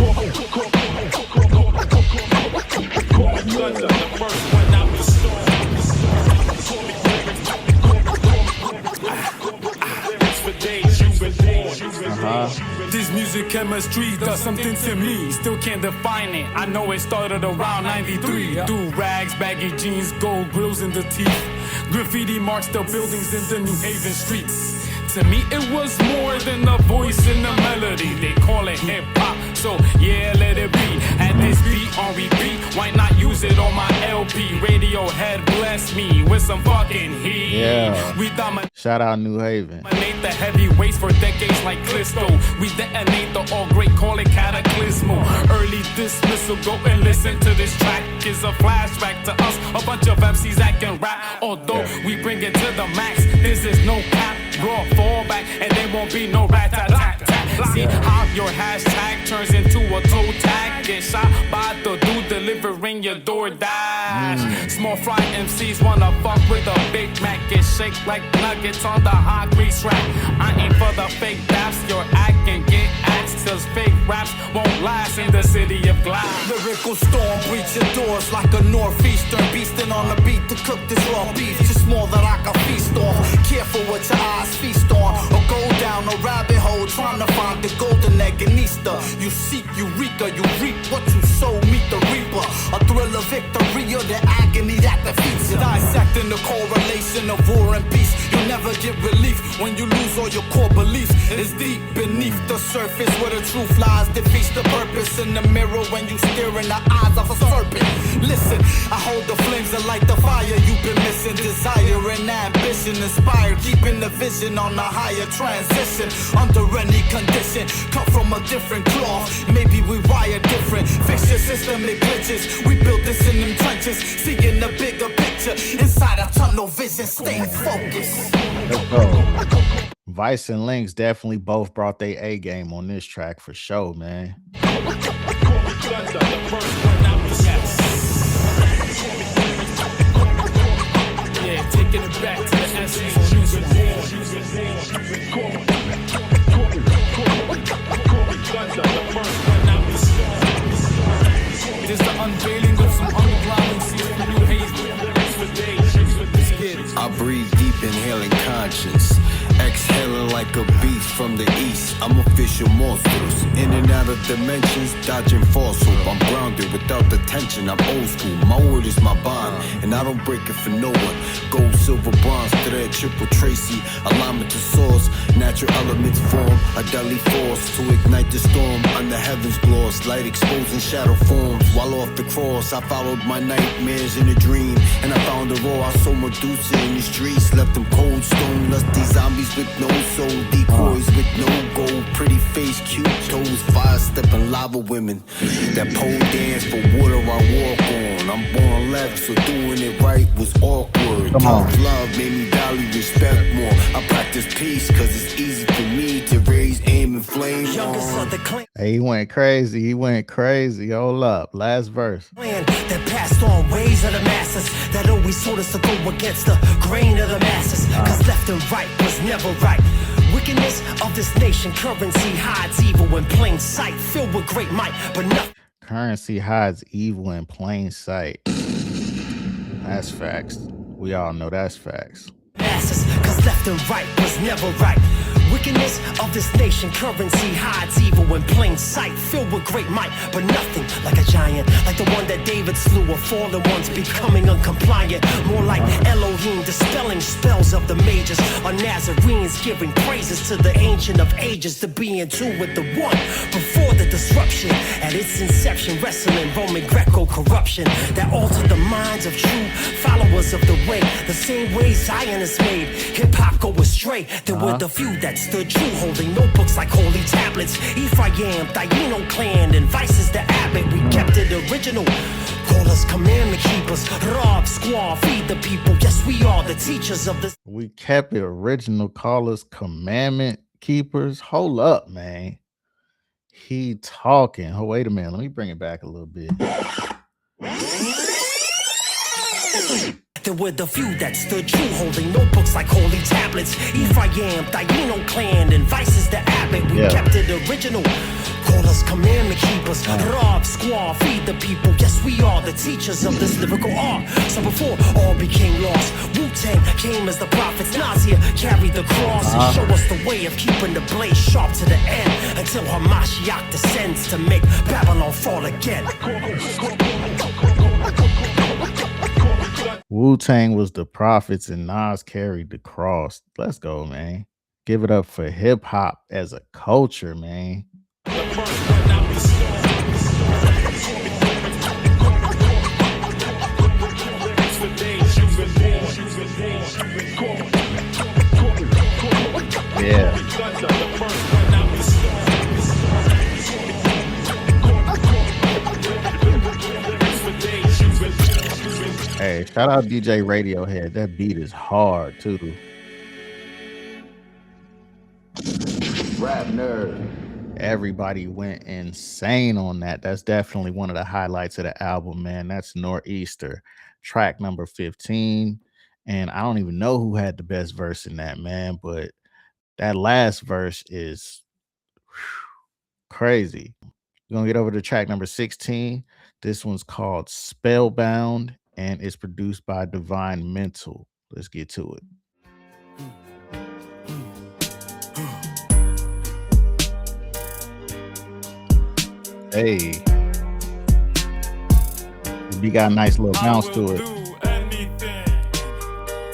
This music chemistry does something to me. Still can't define it. I know it started around 93. Do rags, baggy jeans, gold grills in the teeth. Graffiti marks the buildings in the New Haven streets. To me, it was more than a voice and a melody. They call it hip hop, so yeah, let it be. Had this beat on repeat, why not use it on my LP? Radiohead bless me with some fucking heat. Yeah. We dominate. Shout out New Haven. The heavyweights for decades like Clisto. We detonate the all great, call it cataclysmal. Early dismissal, go and listen to this track. Is a flashback to us, a bunch of MCs that can rap. Although we bring it to the max, this is no cap. Raw fallback, and there won't be no rat-tat-tat-tat. See how your hashtag turns into a toe tag. Get shot by the dude delivering your DoorDash. Small fry MCs wanna fuck with a Big Mac. Get shake like nuggets on the hot grease rack. I ain't for the fake daps. Your act can get axed, cause fake raps won't last in the city of glass. Lyrical storm, breach your doors like a northeastern. Beastin' on the beat to cook this raw beef. Just more that I can feast on. Careful what your eyes feast on, or go down a rabbit hole trying to find the golden egg in Easter. You seek Eureka, you reap what you sow, meet the reaper. A thrill of victory or the agony that defeats you. Dissecting the correlation of war and peace. You'll never get relief when you lose all your core beliefs. It's deep beneath the surface where the truth lies. Defeats the purpose in the mirror when you stare in the eyes of a serpent. Listen, I hold the flames that light the fire you've been missing. Desire and ambition inspired, keeping the vision on a higher transition. Under any condition, come from a different cloth. Maybe we wire different. Fix your systemic glitches. We built this in them trenches, seeing the bigger picture. Inside a tunnel vision, stay focused. Let's go. Vice and Lynx definitely both brought their A game on this track for sure, man. Yeah, taking it back to the essence on this This the unveiling of some underground MCs from New Haven. I breathe deep, inhaling conscience. Exhaling like a beast from the east. I'm official monsters. In and out of dimensions, dodging false hope. I'm grounded without the tension. I'm old school. My word is my bond, and I don't break it for no one. Gold, silver, bronze, thread, triple Tracy. Alignment to source. Natural elements form a deadly force to ignite the storm. Under heaven's gloss, light exposing shadow forms. While off the cross, I followed my nightmares in a dream, and I found a raw. I saw Medusa in the streets, left them cold stone. Lusty zombies with no soul, decoys with no gold, pretty face, cute toes, fire stepping lava women that pole dance for water I walk on. I'm born left, so doing it right was awkward. Tough love made me value respect more. I practice peace cause it's easy for me to raise aim and flame on. Hey, he went crazy. He went crazy. Hold up. Last verse. That passed on ways of the masses that always told us to go against the grain of the masses. Cause left and right was never right. Wickedness of this nation, currency hides evil in plain sight, filled with great might, but nothing. Currency hides evil in plain sight. That's facts. We all know that's facts. Masses, cause left and right was never right. Wickedness of this nation, currency hides evil in plain sight, filled with great might, but nothing like a giant, like the one that David slew, or fallen ones becoming uncompliant. More like Elohim dispelling spells of the mages, or Nazarenes giving praises to the ancient of ages, to be in two with the one before the disruption. At its inception, wrestling Roman Greco corruption that altered the minds of true followers of the way, the same way Zion is made. Hip-hop go astray. There were the few that stood true, holding notebooks like holy tablets. Ephraim, Taino clan, and Vice is the abbot. We kept it original. Call us commandment keepers, rob, squaw, feed the people. Yes, we are the teachers of this. We kept it original. Call us commandment keepers. Hold up, man. He talking. Oh, wait a minute. Let me bring it back a little bit. There were the few that stood true, holding notebooks like holy tablets. Ephraim, Taino clan, and Vice's the abbot. We kept it original. Call us commandment keepers, rob, squaw, feed the people. Yes, we are the teachers of this lyrical art. So before all became lost, Wu-Tang came as the prophets. Nazia carried the cross and show us the way of keeping the blade sharp to the end until Hamashiach descends to make Babylon fall again. Wu-Tang was the prophets and Nas carried the cross. Let's go, man. Give it up for hip hop as a culture, man. Yeah. Hey, shout out DJ Radiohead. That beat is hard too. Rap nerd. Everybody went insane on that. That's definitely one of the highlights of the album, man. That's Nor'easter, track number 15. And I don't even know who had the best verse in that, man, but that last verse is crazy. We're gonna get over to track number 16. This one's called Spellbound and it's produced by Divine Mental. Let's get to it. Hey, we got a nice little bounce to it. Anything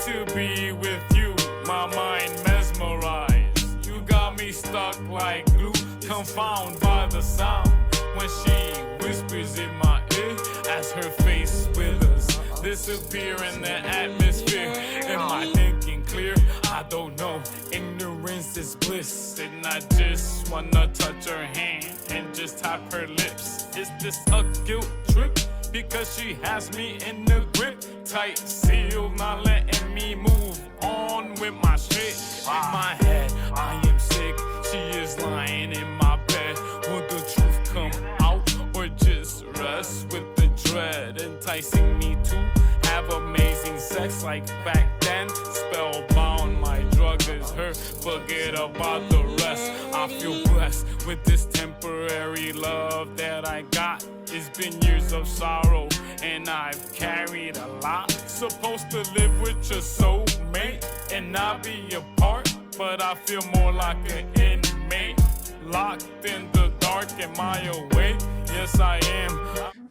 to be with you, my mind mesmerized. You got me stuck like glue, confounded by the sound when she whispers in my ear as her face withers, disappear in the atmosphere. Am I thinking clear? I don't know. Ignorance is bliss, and I just wanna touch her hand and just tap her lips. Is this a guilt trip? Because she has me in the grip, tight seal, not letting me move on with my shit. In my head, I am sick. She is lying in my bed. Will the truth come out or just rest with the dread, enticing me to have amazing sex like back then? Spellbound, my drug is her. Forget about the rest. I feel blessed with this temporary love that I got. It's been years of sorrow and I've carried a lot. Supposed to live with your soulmate and not be apart, but I feel more like an inmate, locked in the dark. Am I awake? Yes, I am.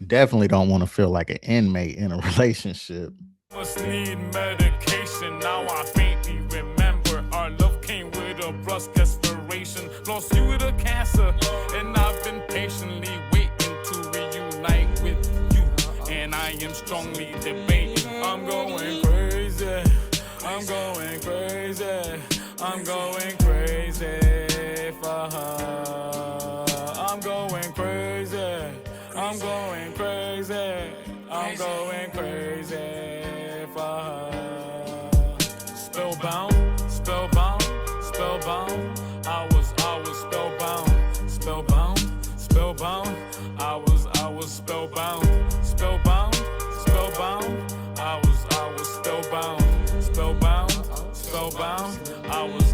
Definitely don't want to feel like an inmate in a relationship. Must need medication. Now I faintly remember our love came with a brusque aspiration. Lost you to cancer, and I've been patiently waiting to reunite with you. And I am strongly debating. I'm going crazy. I'm going crazy. I'm going crazy for her. I'm going crazy. I'm going crazy. I'm going crazy for her. Spellbound, spellbound, spellbound. I was spellbound, spellbound, spellbound. I was spellbound, spellbound, spellbound. I was spellbound, spellbound, spellbound. I was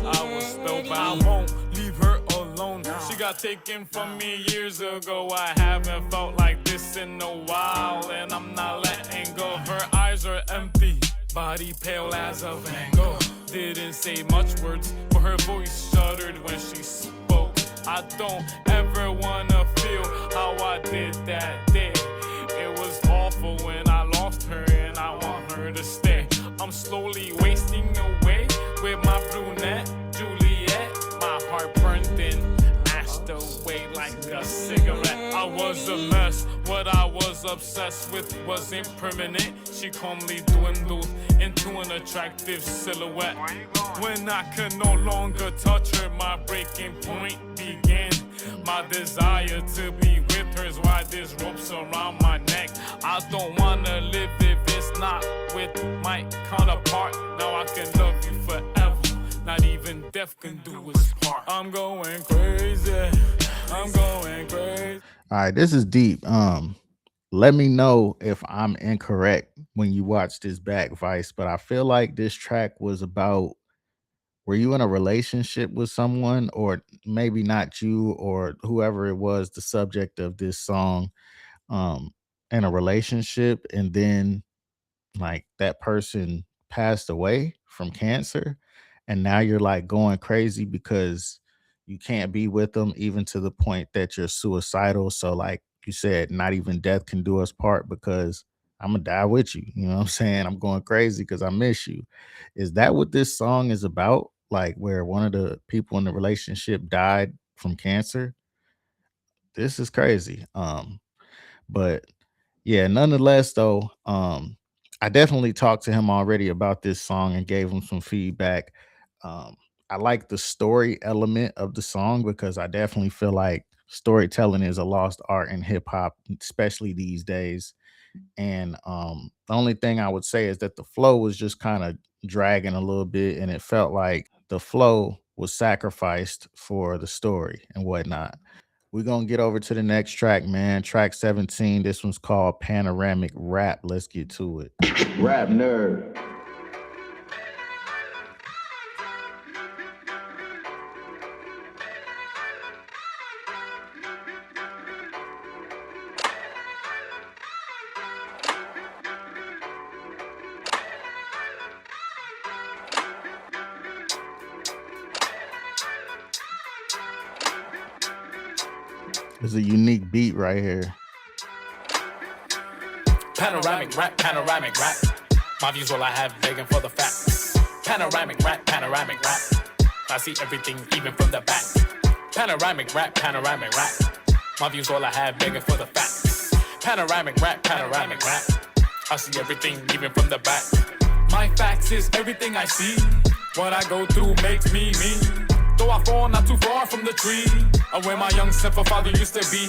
spellbound. I won't leave her alone. She got taken from me years ago. I haven't felt like this in a while, and I'm not letting go. Her eyes are empty, body pale as a Van Gogh. Didn't say much words, but her voice shuddered when she spoke. I don't ever wanna feel how I did that day. It was awful when I lost her, and I want her to stay. I'm slowly wasting away with my brunette, Juliet. My heart burned in, ashed away like a cigarette. I was a mess. What I was obsessed with wasn't permanent. She calmly dwindled into an attractive silhouette. When I could no longer touch her, my breaking point began. My desire to be with her is why this rope's around my neck. I don't wanna live if it's not with my counterpart. Now I can love you forever. Not even death can do us part. I'm going crazy. I'm going crazy. All right, this is deep. Let me know if I'm incorrect when you watch this back, Vice. But I feel like this track was about, were you in a relationship with someone, or maybe not you or whoever it was, the subject of this song, in a relationship, and then like that person passed away from cancer, and now you're like going crazy because you can't be with them, even to the point that you're suicidal. So like you said, not even death can do us part, because I'm gonna die with you. You know what I'm saying? I'm going crazy because I miss you. Is that what this song is about? Like where one of the people in the relationship died from cancer? This is crazy. But yeah, nonetheless, though, I definitely talked to him already about this song and gave him some feedback. Um, I like the story element of the song, because I definitely feel like storytelling is a lost art in hip hop, especially these days. And the only thing I would say is that the flow was just kind of dragging a little bit, and it felt like the flow was sacrificed for the story and whatnot. We're gonna get over to the next track, man. Track 17. This one's called Panoramic Rap. Let's get to it. Rap nerd. There's a unique beat right here. Panoramic rap, panoramic rap. My views all I have begging for the facts. Panoramic rap, panoramic rap. I see everything even from the back. Panoramic rap, panoramic rap. My views all I have begging for the facts. Panoramic rap, panoramic rap. I see everything even from the back. My facts is everything I see. What I go through makes me me. Though I fall not too far from the tree, or where my young stepfather father used to be.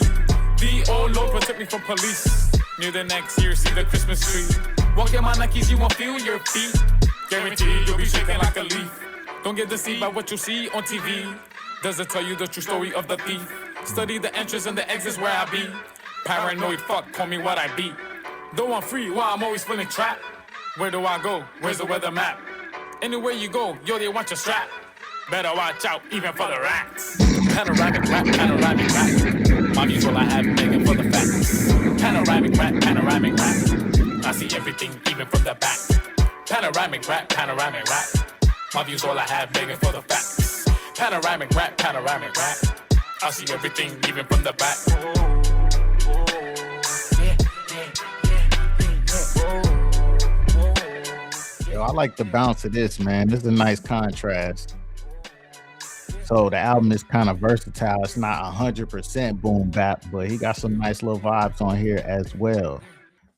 The old Lord protect me from police. Near the next year, see the Christmas tree. Walk in my Nikes, you won't feel your feet. Guaranteed you'll be shaking like a leaf. Don't get deceived by what you see on TV. Does it tell you the true story of the thief? Study the entrance and the exits where I be. Paranoid fuck, call me what I be. Though I'm free, why I'm always feeling trapped. Where do I go? Where's the weather map? Anywhere you go, yo, they want your strap. Better watch out, even for the rats. Panoramic rap, panoramic rap. My views all I have begging for the facts. Panoramic rap, panoramic rap. I see everything, even from the back. Panoramic rap, panoramic rap. My views all I have begging for the facts. Panoramic rap, panoramic rap. I see everything, even from the back. Yo, I like the bounce of this, man. This is a nice contrast. So the album is kind of versatile. It's not 100% boom bap, but he got some nice little vibes on here as well.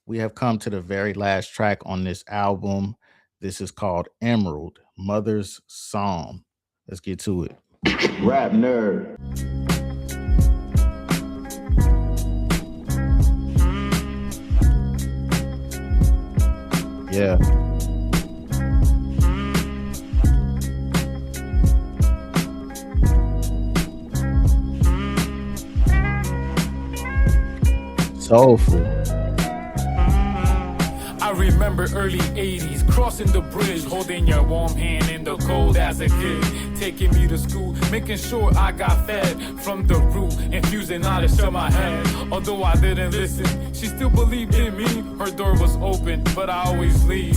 We have come to the very last track on this album. This is called Emerald, Mother's Psalm. Let's get to it. Rap nerd. Yeah. Soulful. I remember early 80s, crossing the bridge, holding your warm hand in the cold as a kid, taking me to school, making sure I got fed from the root, infusing knowledge to my head. Although I didn't listen, she still believed in me. Her door was open, but I always leave.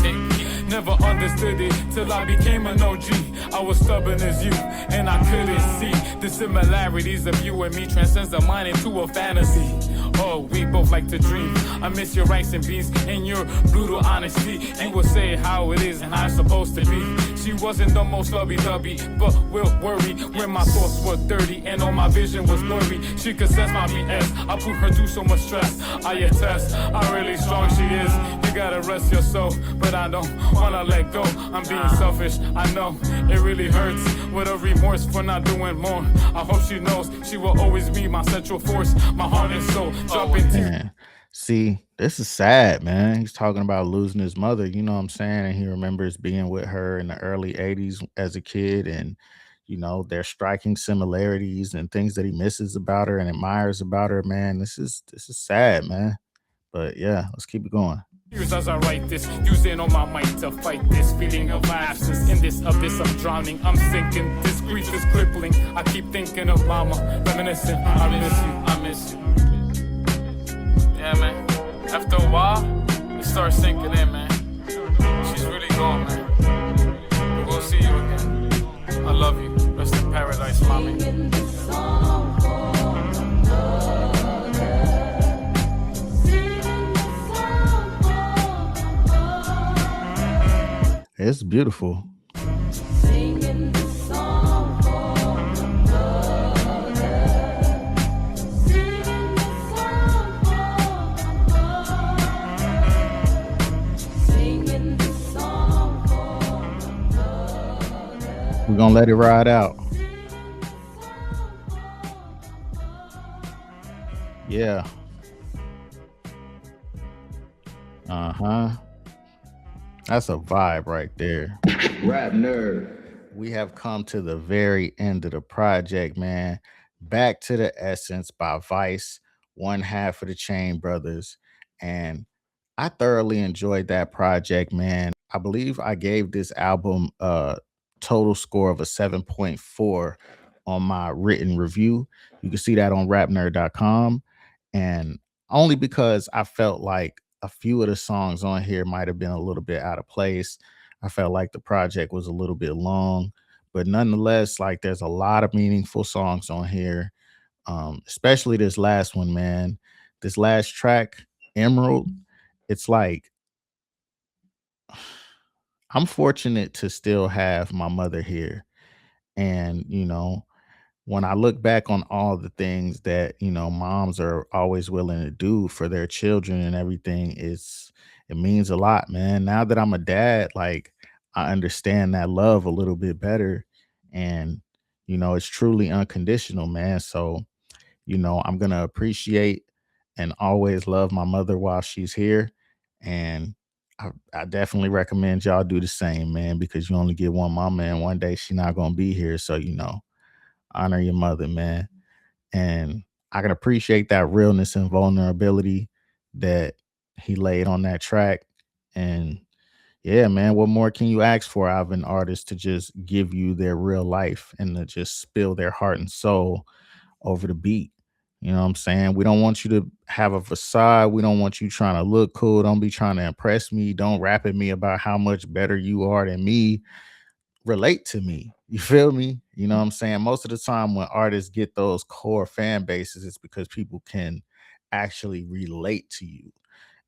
Never understood it till I became an OG. I was stubborn as you, and I couldn't see the similarities of you and me transcends the mind into a fantasy. Oh, we both like to dream. I miss your rice and beans and your brutal honesty. You will say how it is and I'm supposed to be. She wasn't the most lovey-dovey, but will worry when my thoughts were dirty and all my vision was blurry. She could sense my BS, I put her through so much stress. I attest, how really strong she is. You gotta rest your soul, but I don't wanna let go. I'm being selfish, I know, it really hurts. With a remorse for not doing more. I hope she knows she will always be my central force, my heart and soul. Jumping deep. See, this is sad, man. He's talking about losing his mother, you know what I'm saying? And he remembers being with her in the early 80s as a kid, and you know, there's striking similarities and things that he misses about her and admires about her, man. This is sad, man. But yeah, let's keep it going. As I write this, using all my might to fight this feeling of absence. In this abyss I'm drowning, I'm sinking. This grief is crippling. I keep thinking of mama, reminiscing. I miss you, I miss you. Yeah, man. After a while, it starts sinking in, man. She's really gone, man. But we'll see you again. I love you. Rest in paradise, mommy. It's beautiful. We're gonna let it ride out. Yeah. That's a vibe right there. Rap nerd. We have come to the very end of the project, man. Back to the Essence by Vice, one half of the Chain Brothers. And I thoroughly enjoyed that project, man. I believe I gave this album a total score of a 7.4 on my written review. You can see that on rapnerd.com. And only because I felt like a few of the songs on here might have been a little bit out of place. I felt like the project was a little bit long, but nonetheless, like there's a lot of meaningful songs on here. Especially this last one, man. This last track, Emerald, it's like I'm fortunate to still have my mother here. And, you know, when I look back on all the things that, you know, moms are always willing to do for their children and everything, it means a lot, man. Now that I'm a dad, like I understand that love a little bit better. And, you know, it's truly unconditional, man. So, you know, I'm gonna appreciate and always love my mother while she's here. And I definitely recommend y'all do the same, man, because you only get one mama and one day she's not gonna be here. So, you know, honor your mother, man. And I can appreciate that realness and vulnerability that he laid on that track. And yeah, man, what more can you ask for out of an artist to just give you their real life and to just spill their heart and soul over the beat? You know what I'm saying? We don't want you to have a facade. We don't want you trying to look cool. Don't be trying to impress me. Don't rap at me about how much better you are than me. Relate to me. You feel me? You know what I'm saying? Most of the time when artists get those core fan bases, it's because people can actually relate to you.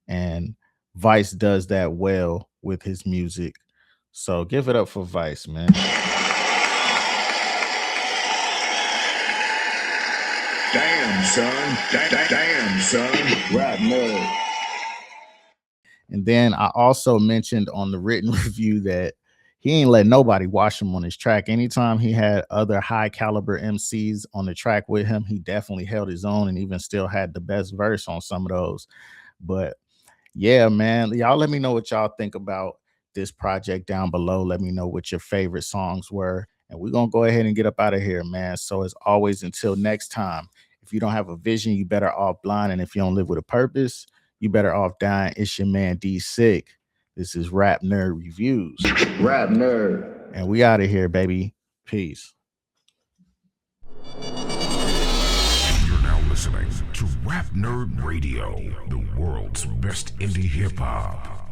And Vice does that well with his music. So give it up for Vice, man. Damn, son. Damn, son. Rap nerd. And then I also mentioned on the written review that he ain't let nobody watch him on his track. Anytime he had other high caliber MCs on the track with him, he definitely held his own and even still had the best verse on some of those. But yeah, man, y'all let me know what y'all think about this project down below. Let me know what your favorite songs were. And we're going to go ahead and get up out of here, man. So as always, until next time, if you don't have a vision, you better off blind. And if you don't live with a purpose, you better off dying. It's your man D Sick. This is Rap Nerd Reviews. Rap Nerd. And we out of here, baby. Peace. You're now listening to Rap Nerd Radio, the world's best indie hip hop.